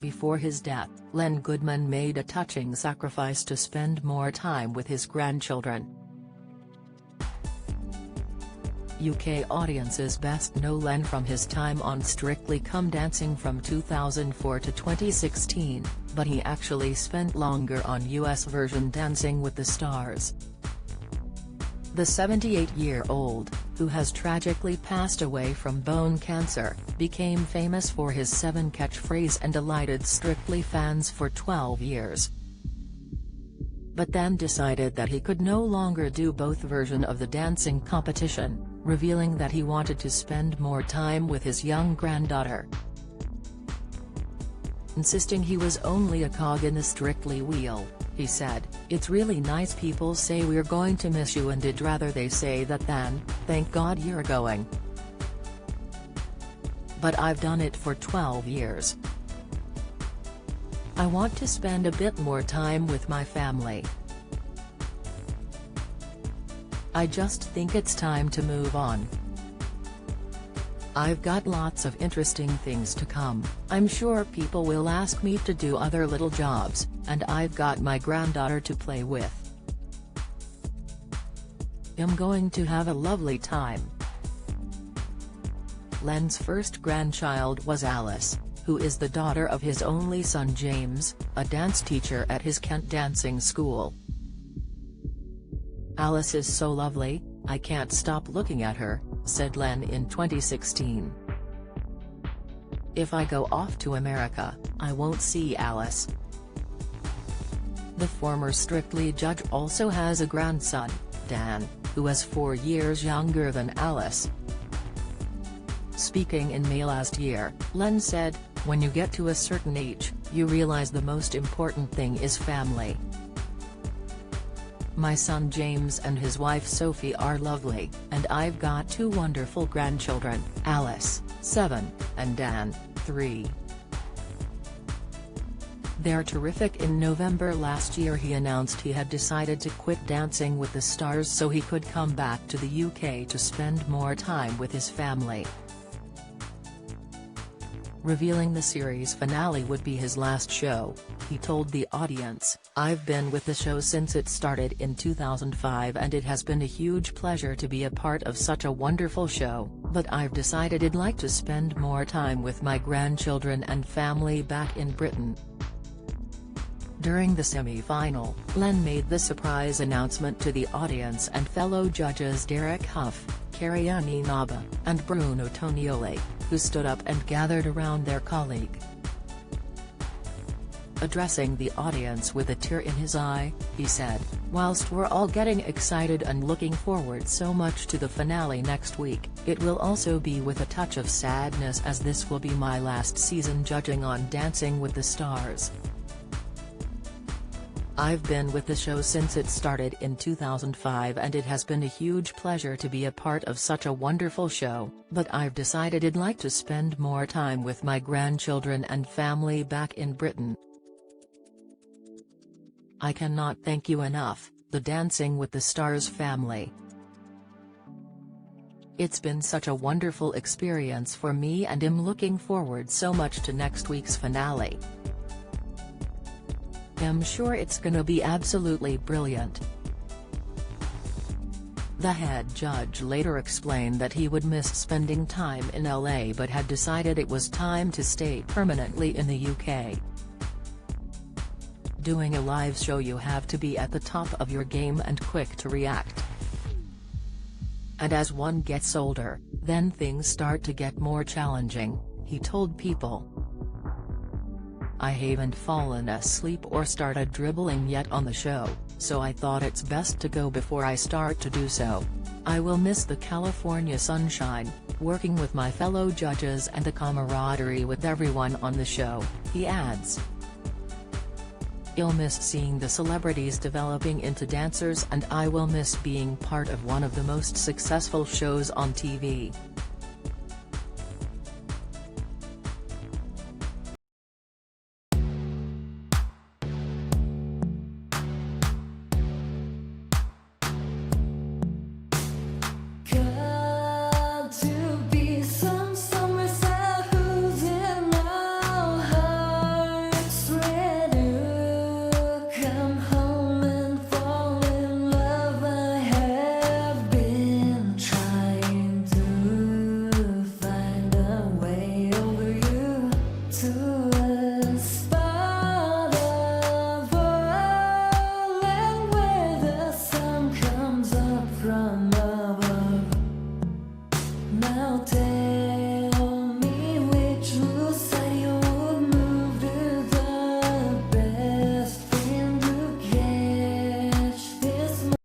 Before his death, Len Goodman made a touching sacrifice to spend more time with his grandchildren. UK audiences best know Len from his time on Strictly Come Dancing from 2004 to 2016, but he actually spent longer on US version Dancing with the Stars. The 78-year-old, who has tragically passed away from bone cancer, became famous for his 7 catchphrase and delighted Strictly fans for 12 years. But then decided that he could no longer do both versions of the dancing competition, revealing that he wanted to spend more time with his young granddaughter. Insisting he was only a cog in the Strictly wheel, he said, "It's really nice people say we're going to miss you, and I'd rather they say that than, thank God you're going. But I've done it for 12 years. I want to spend a bit more time with my family. I just think it's time to move on. I've got lots of interesting things to come. I'm sure people will ask me to do other little jobs, and I've got my granddaughter to play with. I'm going to have a lovely time." Len's first grandchild was Alice, who is the daughter of his only son James, a dance teacher at his Kent dancing school. "Alice is so lovely, I can't stop looking at her," said Len in 2016. "If I go off to America, I won't see Alice." The former Strictly judge also has a grandson, Dan, who is 4 years younger than Alice. Speaking in May last year, Len said, "When you get to a certain age, you realize the most important thing is family. My son James and his wife Sophie are lovely, and I've got 2 wonderful grandchildren, Alice, 7, and Dan, 3. They're terrific." In November last year he announced he had decided to quit Dancing with the Stars so he could come back to the UK to spend more time with his family. Revealing the series finale would be his last show, he told the audience, "I've been with the show since it started in 2005 and it has been a huge pleasure to be a part of such a wonderful show, but I've decided I'd like to spend more time with my grandchildren and family back in Britain." During the semi-final, Len made the surprise announcement to the audience and fellow judges Derek Hough, Kariani Naba, and Bruno Tonioli, who stood up and gathered around their colleague. Addressing the audience with a tear in his eye, he said, "Whilst we're all getting excited and looking forward so much to the finale next week, it will also be with a touch of sadness as this will be my last season judging on Dancing with the Stars. I've been with the show since it started in 2005 and it has been a huge pleasure to be a part of such a wonderful show, but I've decided I'd like to spend more time with my grandchildren and family back in Britain. I cannot thank you enough, the Dancing with the Stars family. It's been such a wonderful experience for me and I'm looking forward so much to next week's finale. I'm sure it's gonna be absolutely brilliant." The head judge later explained that he would miss spending time in LA but had decided it was time to stay permanently in the UK. "Doing a live show you have to be at the top of your game and quick to react. And as one gets older, then things start to get more challenging," he told People. "I haven't fallen asleep or started dribbling yet on the show, so I thought it's best to go before I start to do so. I will miss the California sunshine, working with my fellow judges and the camaraderie with everyone on the show," he adds. "I'll miss seeing the celebrities developing into dancers and I will miss being part of one of the most successful shows on TV." about it.